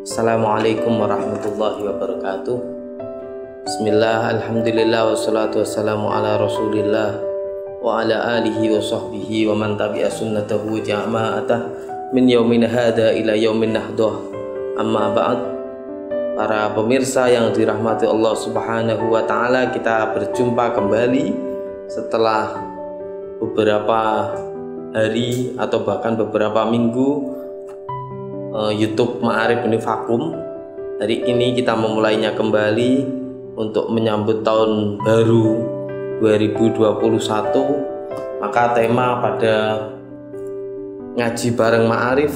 Assalamualaikum warahmatullahi wabarakatuh. Bismillah, alhamdulillah, wassalatu wassalamu ala rasulillah wa ala alihi wa sahbihi wa man tabi'a sunnatahu jama'atah min yaumin hada ila yaumin nahdah. Amma ba'd. Para pemirsa yang dirahmati Allah subhanahu wa ta'ala, kita berjumpa kembali setelah beberapa hari atau bahkan beberapa minggu YouTube Ma'arif ini vakum. Hari ini kita memulainya kembali untuk menyambut tahun baru 2021. Maka tema pada ngaji bareng Ma'arif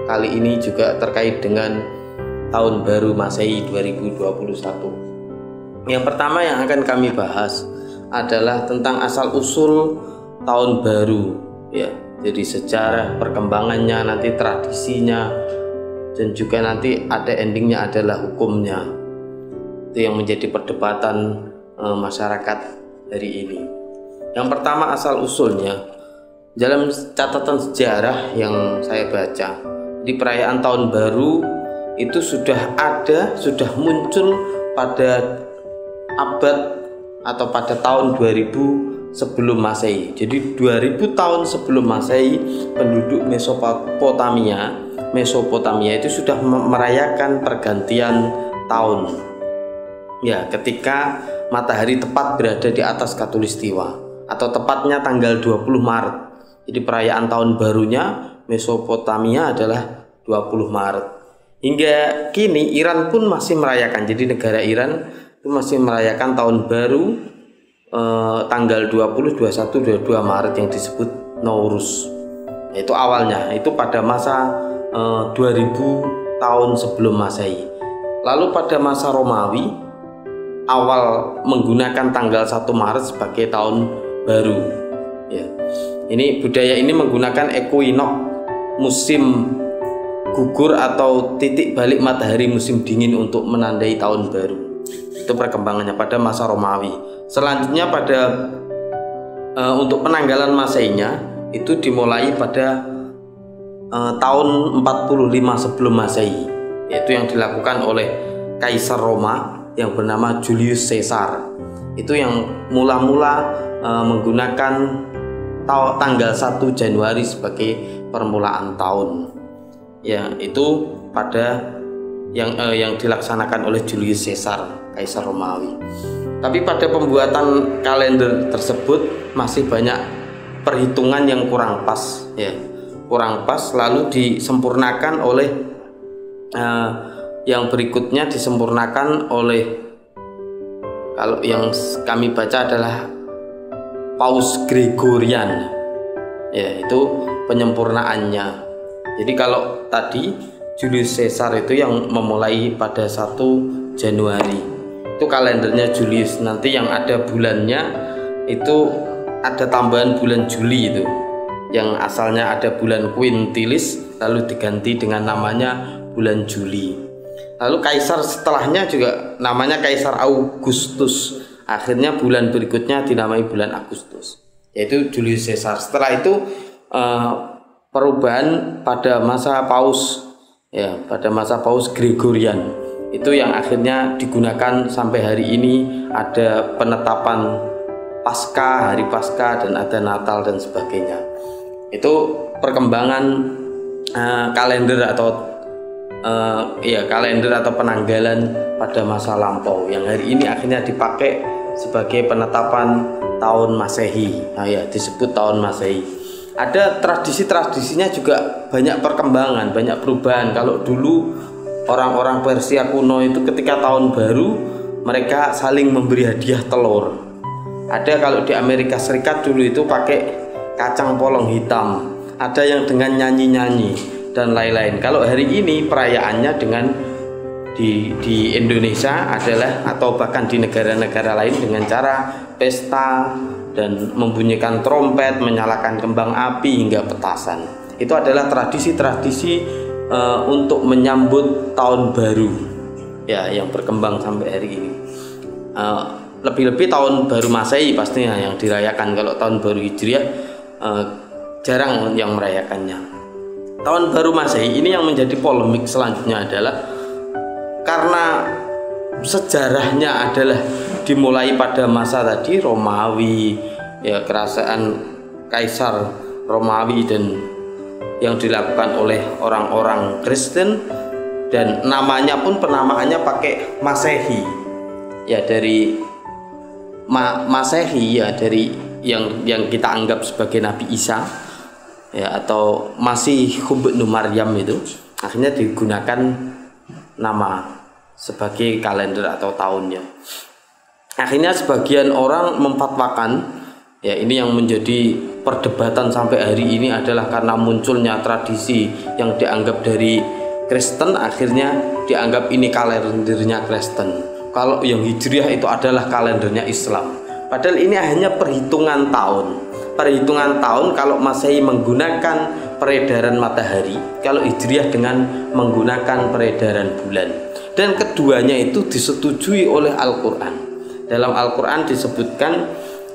kali ini juga terkait dengan tahun baru Masehi 2021. Yang pertama yang akan kami bahas adalah tentang asal usul tahun baru, ya. Jadi sejarah perkembangannya, nanti tradisinya, dan juga nanti ada endingnya adalah hukumnya. Itu yang menjadi perdebatan masyarakat hari ini. Yang pertama asal usulnya, dalam catatan sejarah yang saya baca, di perayaan tahun baru itu sudah muncul pada abad atau pada tahun 2000 sebelum Masehi. Jadi 2000 tahun sebelum Masehi, penduduk Mesopotamia itu sudah merayakan pergantian tahun. Ya, ketika matahari tepat berada di atas Khatulistiwa atau tepatnya tanggal 20 Maret. Jadi perayaan tahun barunya Mesopotamia adalah 20 Maret. Hingga kini Iran pun masih merayakan. Jadi negara Iran itu masih merayakan tahun baru tanggal 20, 21, 22 Maret yang disebut Nowruz. Itu awalnya, itu pada masa 2000 tahun sebelum Masehi. Lalu pada masa Romawi awal menggunakan tanggal 1 Maret sebagai tahun baru. Ya. Ini budaya ini menggunakan equinox, musim gugur atau titik balik matahari musim dingin untuk menandai tahun baru. Itu perkembangannya pada masa Romawi. Selanjutnya untuk penanggalan Masehinya itu dimulai pada tahun 45 sebelum Masehi, yaitu yang dilakukan oleh Kaisar Roma yang bernama Julius Caesar. Itu yang mula-mula menggunakan tanggal 1 Januari sebagai permulaan tahun. Ya, itu pada yang dilaksanakan oleh Julius Caesar, Kaisar Romawi. Tapi pada pembuatan kalender tersebut masih banyak perhitungan yang kurang pas, ya, kurang pas. Lalu disempurnakan oleh yang berikutnya disempurnakan oleh, kalau yang kami baca adalah Paus Gregorian, ya, itu penyempurnaannya. Jadi kalau tadi Julius Caesar itu yang memulai pada 1 Januari. Itu kalendernya Julius. Nanti yang ada bulannya itu ada tambahan bulan Juli itu, yang asalnya ada bulan Quintilis lalu diganti dengan namanya bulan Juli. Lalu kaisar setelahnya juga namanya Kaisar Augustus. Akhirnya bulan berikutnya dinamai bulan Agustus, yaitu Julius Caesar. Setelah itu perubahan pada masa Paus, ya, pada masa Paus Gregorian. Itu yang akhirnya digunakan sampai hari ini. Ada penetapan Paskah, hari Paskah, dan ada Natal dan sebagainya. Itu perkembangan kalender atau kalender atau penanggalan pada masa lampau yang hari ini akhirnya dipakai sebagai penetapan tahun Masehi. Nah, ya, disebut tahun Masehi. Ada tradisi-tradisinya juga banyak perkembangan, banyak perubahan. Kalau dulu orang-orang Persia kuno itu ketika tahun baru mereka saling memberi hadiah telur. Ada kalau di Amerika Serikat dulu itu pakai kacang polong hitam. Ada yang dengan nyanyi-nyanyi dan lain-lain. Kalau hari ini perayaannya dengan di Indonesia adalah, atau bahkan di negara-negara lain, dengan cara pesta dan membunyikan trompet, menyalakan kembang api hingga petasan. Itu adalah tradisi-tradisi untuk menyambut tahun baru, ya, yang berkembang sampai hari ini. Lebih-lebih tahun baru Masehi pastinya yang dirayakan. Kalau tahun baru Hijriah jarang yang merayakannya. Tahun baru Masehi ini yang menjadi polemik selanjutnya adalah karena sejarahnya adalah dimulai pada masa tadi Romawi, ya, kerajaan Kaisar Romawi, dan yang dilakukan oleh orang-orang Kristen, dan namanya pun penamaannya pakai Masehi, ya, dari Masehi, ya, dari yang kita anggap sebagai Nabi Isa, ya, atau Masih Ibnu Maryam, itu akhirnya digunakan nama sebagai kalender atau tahunnya. Akhirnya sebagian orang memfatwakan, ya, ini yang menjadi perdebatan sampai hari ini adalah karena munculnya tradisi yang dianggap dari Kristen, akhirnya dianggap ini kalendernya Kristen. Kalau yang Hijriah itu adalah kalendernya Islam. Padahal ini hanya perhitungan tahun. Perhitungan tahun kalau Masehi menggunakan peredaran matahari, kalau Hijriah dengan menggunakan peredaran bulan. Dan keduanya itu disetujui oleh Al-Quran. Dalam Al-Quran disebutkan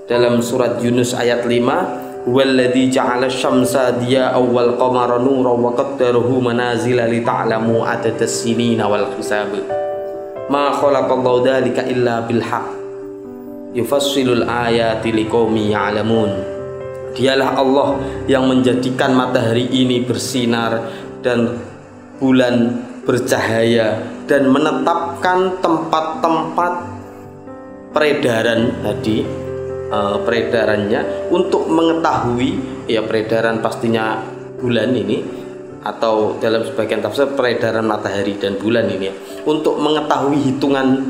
dalam surat Yunus ayat 5, "Huwallazi ja'ala asy-syamsa diya'an wal qamara nuran wa qaddarahu manazila li ta'lamu 'adadas sinina wal hisab. Ma khalaqallahu dzalika illa bil haqq. Yufassilul ayati liqaumin ya'lamun." Dialah Allah yang menjadikan matahari ini bersinar dan bulan bercahaya, dan menetapkan tempat-tempat peredaran tadi, peredarannya untuk mengetahui, ya, peredaran pastinya bulan ini, atau dalam sebagian tafsir peredaran matahari dan bulan ini, ya, untuk mengetahui hitungan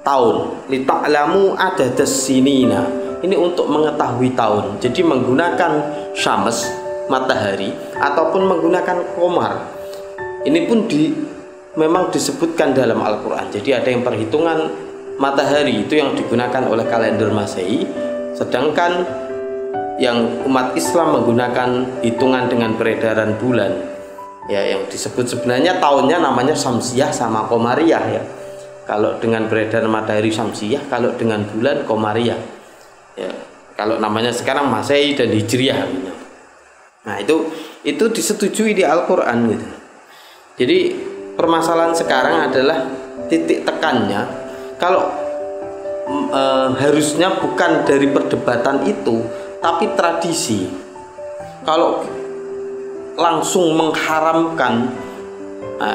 tahun. Li ta'lamu adadas sinina, ini untuk mengetahui tahun. Jadi menggunakan syams, matahari, ataupun menggunakan qamar. Ini pun memang disebutkan dalam Al-Quran. Jadi ada yang perhitungan matahari itu yang digunakan oleh kalender Masehi, sedangkan yang umat Islam menggunakan hitungan dengan peredaran bulan, ya, yang disebut sebenarnya tahunnya namanya Syamsiyah sama Qamariyah, ya. Kalau dengan peredaran matahari Syamsiyah, kalau dengan bulan Qamariyah, ya. Kalau namanya sekarang Masehi dan Hijriah. Nah, itu disetujui di Al-Quran, gitu. Jadi permasalahan sekarang adalah titik tekannya, kalau harusnya bukan dari perdebatan itu, tapi tradisi. Kalau langsung mengharamkan,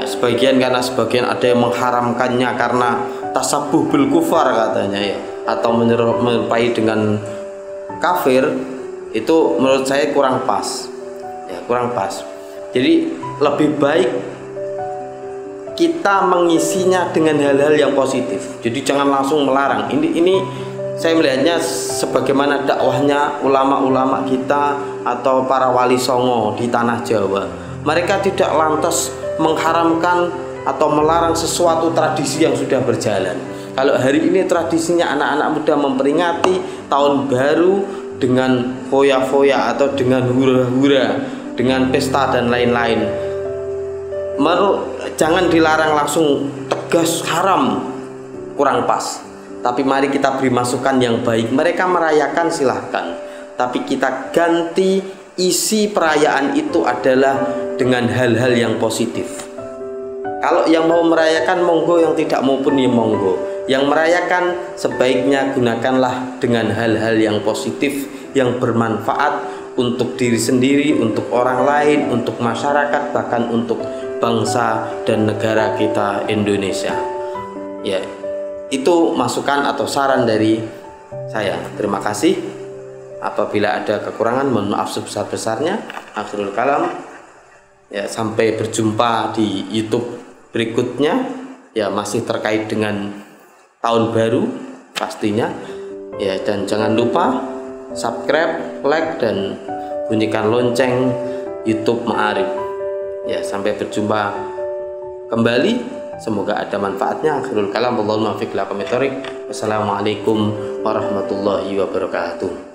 sebagian ada yang mengharamkannya karena tasabuh bil kufar katanya, ya, atau menyerupai dengan kafir, itu menurut saya kurang pas, ya, kurang pas. Jadi lebih baik kita mengisinya dengan hal-hal yang positif. Jadi jangan langsung melarang. Ini saya melihatnya sebagaimana dakwahnya ulama-ulama kita atau para wali songo di tanah Jawa. Mereka tidak lantas mengharamkan atau melarang sesuatu tradisi yang sudah berjalan. Kalau hari ini tradisinya anak-anak muda memperingati tahun baru dengan foya-foya atau dengan hura-hura, dengan pesta dan lain-lain, jangan dilarang langsung tegas haram, kurang pas. Tapi mari kita beri masukan yang baik. Mereka merayakan silahkan, tapi kita ganti isi perayaan itu adalah dengan hal-hal yang positif. Kalau yang mau merayakan monggo, yang tidak mau pun ya monggo. Yang merayakan sebaiknya gunakanlah dengan hal-hal yang positif, yang bermanfaat untuk diri sendiri, untuk orang lain, untuk masyarakat, bahkan untuk bangsa dan negara kita Indonesia. Ya, itu masukan atau saran dari saya. Terima kasih. Apabila ada kekurangan, mohon maaf sebesar-besarnya. Akhirul kalam. Ya, sampai berjumpa di YouTube berikutnya. Ya, masih terkait dengan tahun baru pastinya. Ya, dan jangan lupa subscribe, like, dan bunyikan lonceng YouTube Ma'arif. Ya, sampai berjumpa kembali. Semoga ada manfaatnya. Akhirul kalam. Wallahul muwaffiq ila aqwamit thoriq. Wassalamualaikum warahmatullahi wabarakatuh.